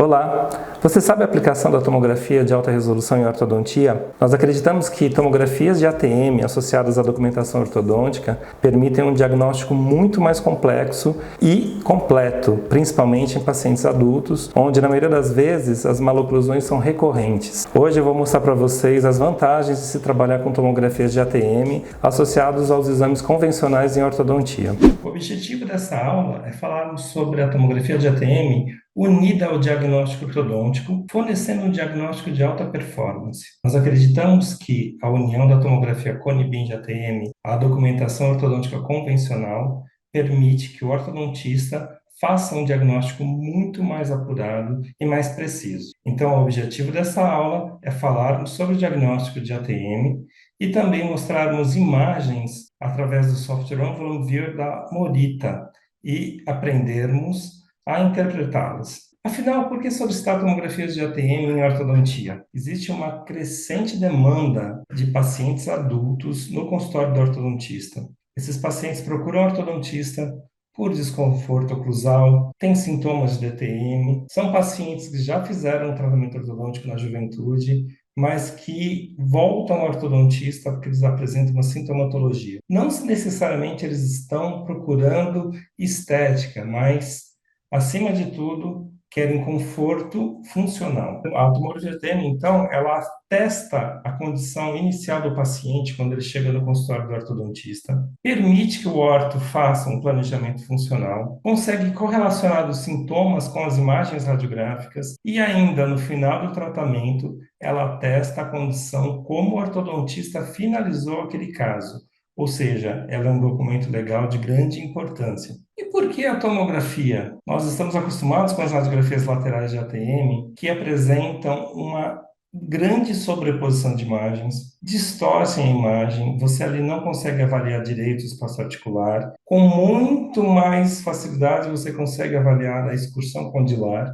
Olá! Você sabe a aplicação da tomografia de alta resolução em ortodontia? Nós acreditamos que tomografias de ATM associadas à documentação ortodôntica permitem um diagnóstico muito mais complexo e completo, principalmente em pacientes adultos, onde na maioria das vezes as maloclusões são recorrentes. Hoje eu vou mostrar para vocês as vantagens de se trabalhar com tomografias de ATM associados aos exames convencionais em ortodontia. O objetivo dessa aula é falarmos sobre a tomografia de ATM unida ao diagnóstico ortodôntico, fornecendo um diagnóstico de alta performance. Nós acreditamos que a união da tomografia Cone-Beam de ATM à documentação ortodôntica convencional permite que o ortodontista faça um diagnóstico muito mais apurado e mais preciso. Então, o objetivo dessa aula é falarmos sobre o diagnóstico de ATM e também mostrarmos imagens através do software Envelope Viewer da Morita e aprendermos a interpretá-las. Afinal, por que solicitar tomografias de ATM em ortodontia? Existe uma crescente demanda de pacientes adultos no consultório do ortodontista. Esses pacientes procuram ortodontista por desconforto oclusal, têm sintomas de DTM, são pacientes que já fizeram um tratamento ortodôntico na juventude, mas que voltam ao ortodontista porque eles apresentam uma sintomatologia. Não necessariamente eles estão procurando estética, mas, acima de tudo, querem conforto funcional. A tomografia ATM, então, ela atesta a condição inicial do paciente quando ele chega no consultório do ortodontista, permite que o orto faça um planejamento funcional, consegue correlacionar os sintomas com as imagens radiográficas e ainda, no final do tratamento, ela atesta a condição como o ortodontista finalizou aquele caso. Ou seja, ela é um documento legal de grande importância. E por que a tomografia? Nós estamos acostumados com as radiografias laterais de ATM, que apresentam uma grande sobreposição de imagens, distorcem a imagem, você ali não consegue avaliar direito o espaço articular. Com muito mais facilidade, você consegue avaliar a excursão condilar,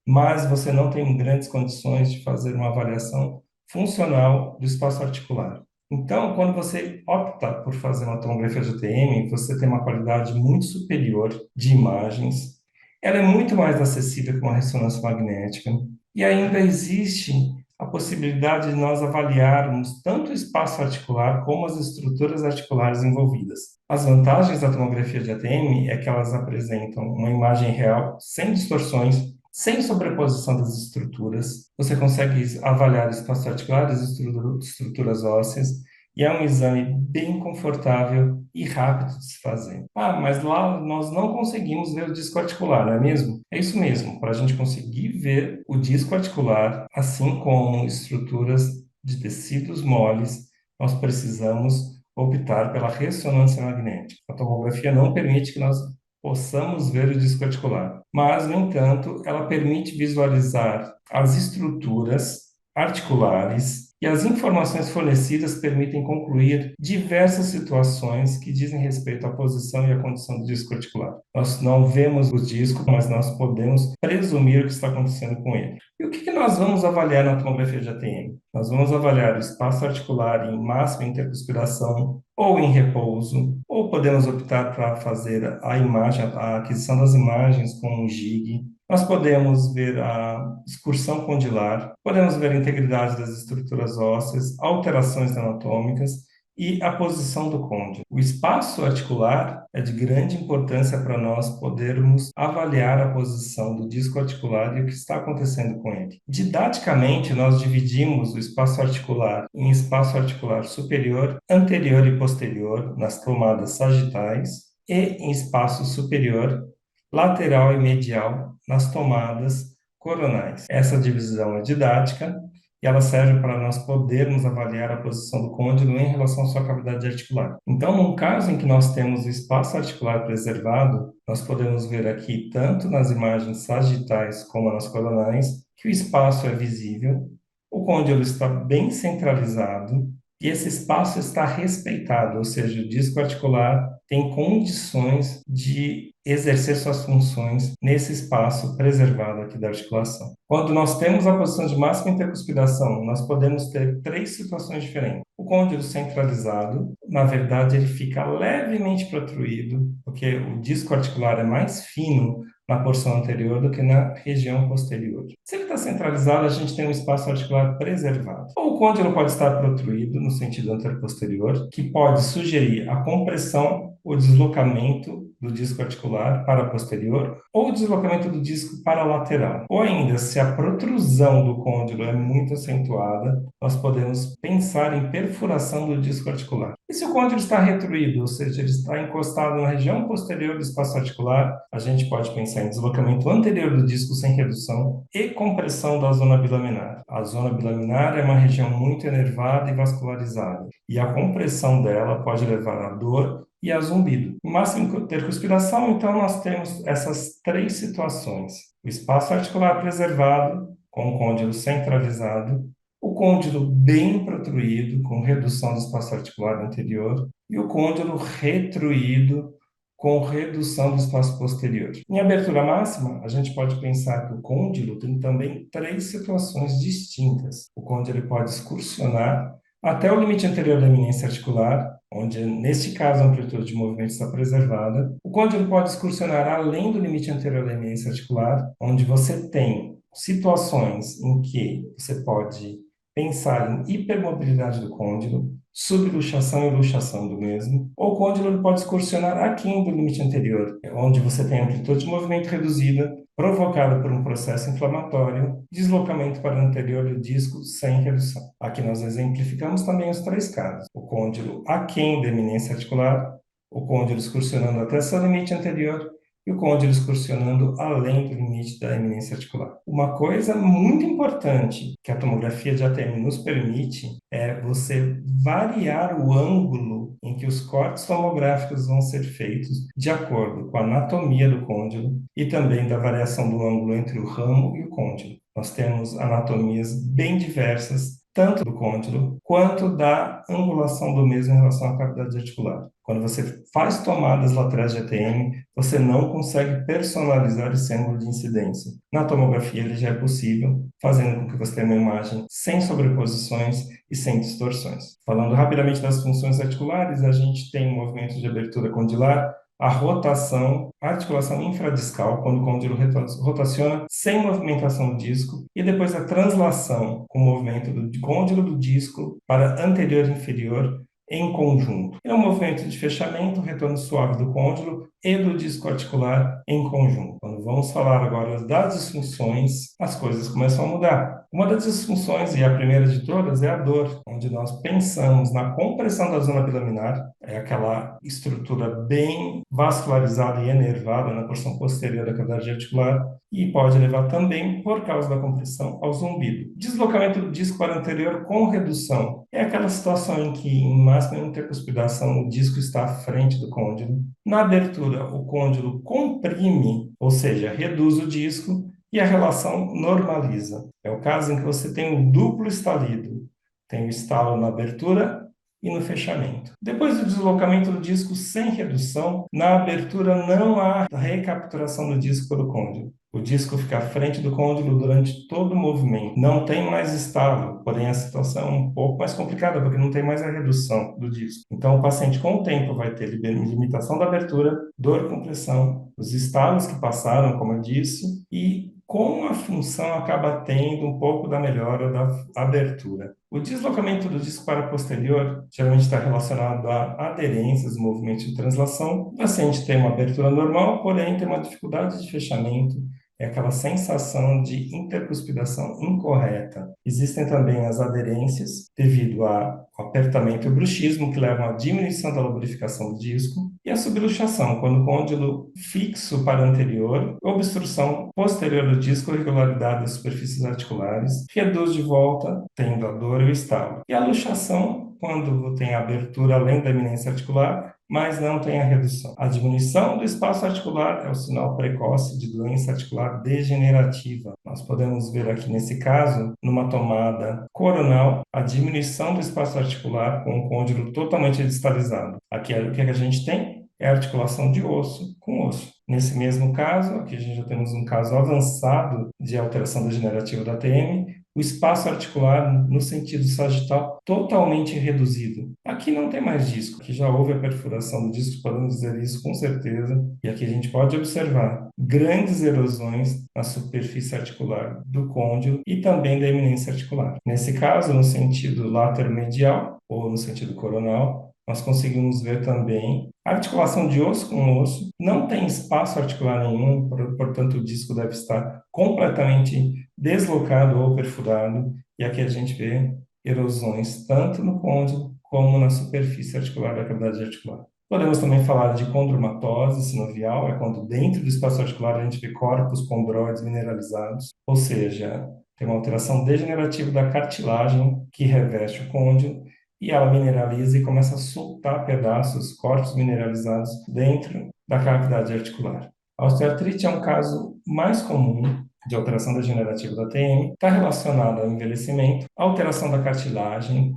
mas você não tem grandes condições de fazer uma avaliação funcional do espaço articular. Então, quando você opta por fazer uma tomografia de ATM, você tem uma qualidade muito superior de imagens, ela é muito mais acessível que uma ressonância magnética, e ainda existe a possibilidade de nós avaliarmos tanto o espaço articular como as estruturas articulares envolvidas. As vantagens da tomografia de ATM é que elas apresentam uma imagem real, sem distorções, sem sobreposição das estruturas. Você consegue avaliar o espaço articular, as estruturas ósseas, e é um exame bem confortável e rápido de se fazer. Ah, mas lá nós não conseguimos ver o disco articular, não é mesmo? É isso mesmo, para a gente conseguir ver o disco articular, assim como estruturas de tecidos moles, nós precisamos optar pela ressonância magnética. A tomografia não permite que nós possamos ver o disco articular, mas, no entanto, ela permite visualizar as estruturas articulares e as informações fornecidas permitem concluir diversas situações que dizem respeito à posição e à condição do disco articular. Nós não vemos o disco, mas nós podemos presumir o que está acontecendo com ele. E o que nós vamos avaliar na tomografia de ATM? Nós vamos avaliar o espaço articular em máxima intercuspiração ou em repouso, ou podemos optar para fazer a imagem, a aquisição das imagens com um jig. Nós podemos ver a excursão condilar, podemos ver a integridade das estruturas ósseas, alterações anatômicas e a posição do côndilo. O espaço articular é de grande importância para nós podermos avaliar a posição do disco articular e o que está acontecendo com ele. Didaticamente, nós dividimos o espaço articular em espaço articular superior, anterior e posterior, nas tomadas sagitais, e em espaço superior, lateral e medial, nas tomadas coronais. Essa divisão é didática e ela serve para nós podermos avaliar a posição do côndilo em relação à sua cavidade articular. Então, num caso em que nós temos o espaço articular preservado, nós podemos ver aqui, tanto nas imagens sagitais como nas coronais, que o espaço é visível, o côndilo está bem centralizado e esse espaço está respeitado, ou seja, o disco articular tem condições de exercer suas funções nesse espaço preservado aqui da articulação. Quando nós temos a posição de máxima intercuspiração, nós podemos ter três situações diferentes. O côndilo centralizado, na verdade, ele fica levemente protruído, porque o disco articular é mais fino na porção anterior do que na região posterior. Se ele está centralizado, a gente tem um espaço articular preservado. Ou o côndilo pode estar protruído no sentido anteroposterior, que pode sugerir a compressão ou deslocamento do disco articular para a posterior ou o deslocamento do disco para a lateral. Ou ainda, se a protrusão do côndilo é muito acentuada, nós podemos pensar em perfuração do disco articular. E se o côndilo está retruído, ou seja, ele está encostado na região posterior do espaço articular, a gente pode pensar em deslocamento anterior do disco sem redução e compressão da zona bilaminar. A zona bilaminar é uma região muito enervada e vascularizada, e a compressão dela pode levar à dor e a zumbido. No máximo intercuspiração, então, nós temos essas três situações: o espaço articular preservado, com o côndilo centralizado, o côndilo bem protruído, com redução do espaço articular anterior, e o côndilo retruído, com redução do espaço posterior. Em abertura máxima, a gente pode pensar que o côndilo tem também três situações distintas. O côndilo pode excursionar até o limite anterior da eminência articular, onde, neste caso, a amplitude de movimento está preservada. O côndilo pode excursionar além do limite anterior da eminência articular, onde você tem situações em que você pode pensar em hipermobilidade do côndilo, subluxação e luxação do mesmo, ou o côndilo ele pode excursionar aquém do limite anterior, onde você tem amplitude de movimento reduzida, provocada por um processo inflamatório, deslocamento para o anterior do disco sem redução. Aqui nós exemplificamos também os três casos: o côndilo aquém da eminência articular, o côndilo excursionando até seu limite anterior e o côndilo excursionando além do limite da eminência articular. Uma coisa muito importante que a tomografia de ATM nos permite é você variar o ângulo em que os cortes tomográficos vão ser feitos de acordo com a anatomia do côndilo e também da variação do ângulo entre o ramo e o côndilo. Nós temos anatomias bem diversas, tanto do côndilo quanto da angulação do mesmo em relação à cavidade articular. Quando você faz tomadas laterais de ATM, você não consegue personalizar esse ângulo de incidência. Na tomografia, ele já é possível, fazendo com que você tenha uma imagem sem sobreposições e sem distorções. Falando rapidamente das funções articulares, a gente tem o movimento de abertura condilar, a rotação, a articulação infradiscal, quando o côndilo rotaciona sem movimentação do disco, e depois a translação, com o movimento do côndilo do disco para anterior e inferior em conjunto. É um movimento de fechamento, retorno suave do côndilo e do disco articular em conjunto. Quando vamos falar agora das disfunções, as coisas começam a mudar. Uma das disfunções, e a primeira de todas, é a dor, onde nós pensamos na compressão da zona bilaminar, é aquela estrutura bem vascularizada e enervada na porção posterior da cavidade articular, e pode levar também, por causa da compressão, ao zumbido. Deslocamento do disco para o anterior com redução é aquela situação em que, em máxima intercuspidação, o disco está à frente do côndilo. Na abertura, o côndilo comprime, ou seja, reduz o disco, e a relação normaliza. É o caso em que você tem um duplo estalido. Tem o estalo na abertura e no fechamento. Depois do deslocamento do disco sem redução, na abertura não há recapturação do disco pelo côndilo. O disco fica à frente do côndilo durante todo o movimento. Não tem mais estalo, porém a situação é um pouco mais complicada, porque não tem mais a redução do disco. Então, o paciente, com o tempo, vai ter limitação da abertura, dor, compressão, os estalos que passaram, como eu disse, e com a função acaba tendo um pouco da melhora da abertura. O deslocamento do disco para o posterior geralmente está relacionado a aderências, movimentos de translação. O paciente tem uma abertura normal, porém tem uma dificuldade de fechamento, é aquela sensação de intercuspidação incorreta. Existem também as aderências, devido ao apertamento e o bruxismo, que levam à diminuição da lubrificação do disco, e a subluxação, quando o côndilo fixo para anterior, obstrução posterior do disco, irregularidade das superfícies articulares, reduz de volta, tendo a dor e o estalo. E a luxação, quando tem a abertura além da eminência articular, mas não tem a redução. A diminuição do espaço articular é o sinal precoce de doença articular degenerativa. Nós podemos ver aqui nesse caso, numa tomada coronal, a diminuição do espaço articular com o côndilo totalmente distalizado. Aqui o que a gente tem é a articulação de osso com osso. Nesse mesmo caso, aqui a gente já temos um caso avançado de alteração degenerativa da TM, o espaço articular no sentido sagital totalmente reduzido. Aqui não tem mais disco, aqui já houve a perfuração do disco, podemos dizer isso com certeza, e aqui a gente pode observar grandes erosões na superfície articular do côndilo e também da eminência articular. Nesse caso, no sentido lateromedial ou no sentido coronal, nós conseguimos ver também a articulação de osso com osso, não tem espaço articular nenhum, portanto o disco deve estar completamente deslocado ou perfurado, e aqui a gente vê erosões tanto no côndilo como na superfície articular da cavidade articular. Podemos também falar de condromatose sinovial, é quando dentro do espaço articular a gente vê corpos condróides mineralizados, ou seja, tem uma alteração degenerativa da cartilagem que reveste o côndilo, e ela mineraliza e começa a soltar pedaços, corpos mineralizados dentro da cavidade articular. A osteoartrite é um caso mais comum de alteração degenerativa da TM, está relacionada ao envelhecimento, a alteração da cartilagem,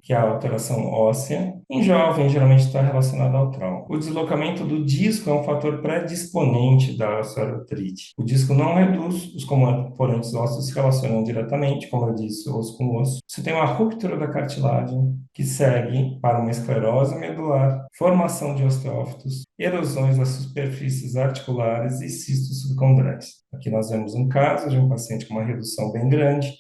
que é a alteração óssea. Em jovem, geralmente está relacionada ao trauma. O deslocamento do disco é um fator predisponente da osteoartrite. O disco não reduz, os componentes ósseos se relacionam diretamente, como eu disse, osso com osso. Você tem uma ruptura da cartilagem, que segue para uma esclerose medular, formação de osteófitos, erosões das superfícies articulares e cistos subcondrais. Aqui nós vemos um caso de um paciente com uma redução bem grande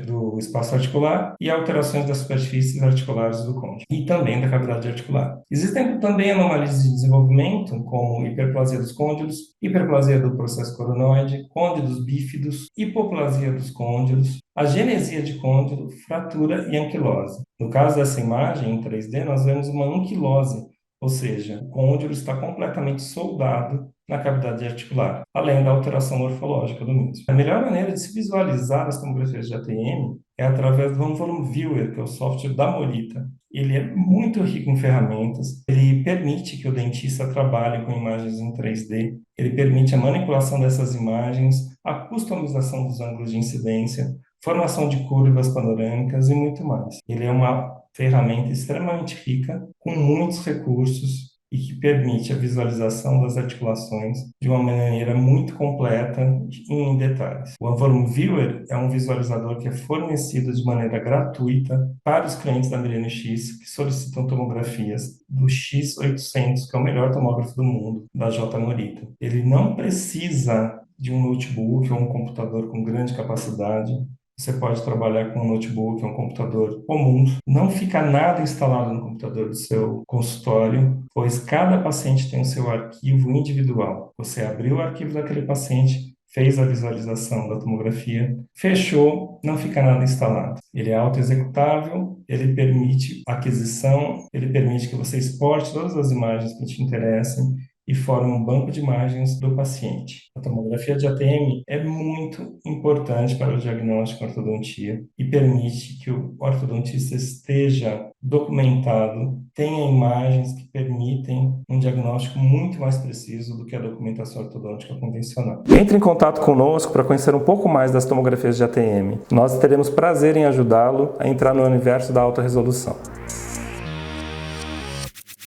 do espaço articular e alterações das superfícies articulares do côndilo e também da cavidade articular. Existem também anomalias de desenvolvimento, como hiperplasia dos côndilos, hiperplasia do processo coronoide, côndilos bífidos, hipoplasia dos côndilos, agenesia de côndilo, fratura e anquilose. No caso dessa imagem em 3D, nós vemos uma anquilose, ou seja, o côndilo está completamente soldado na cavidade articular, além da alteração morfológica do mesmo. A melhor maneira de se visualizar as tomografias de ATM é através do OneVolume Viewer, que é o software da Morita. Ele é muito rico em ferramentas, ele permite que o dentista trabalhe com imagens em 3D, ele permite a manipulação dessas imagens, a customização dos ângulos de incidência, formação de curvas panorâmicas e muito mais. Ele é uma ferramenta extremamente rica, com muitos recursos e que permite a visualização das articulações de uma maneira muito completa e em detalhes. O OneVolume Viewer é um visualizador que é fornecido de maneira gratuita para os clientes da Millennium X que solicitam tomografias do X800, que é o melhor tomógrafo do mundo, da J. Morita. Ele não precisa de um notebook ou um computador com grande capacidade. Você pode trabalhar com um notebook, um computador comum. Não fica nada instalado no computador do seu consultório, pois cada paciente tem o seu arquivo individual. Você abriu o arquivo daquele paciente, fez a visualização da tomografia, fechou, não fica nada instalado. Ele é auto-executável, ele permite aquisição, ele permite que você exporte todas as imagens que te interessem e forma um banco de imagens do paciente. A tomografia de ATM é muito importante para o diagnóstico em ortodontia e permite que o ortodontista esteja documentado, tenha imagens que permitem um diagnóstico muito mais preciso do que a documentação ortodôntica convencional. Entre em contato conosco para conhecer um pouco mais das tomografias de ATM. Nós teremos prazer em ajudá-lo a entrar no universo da alta resolução.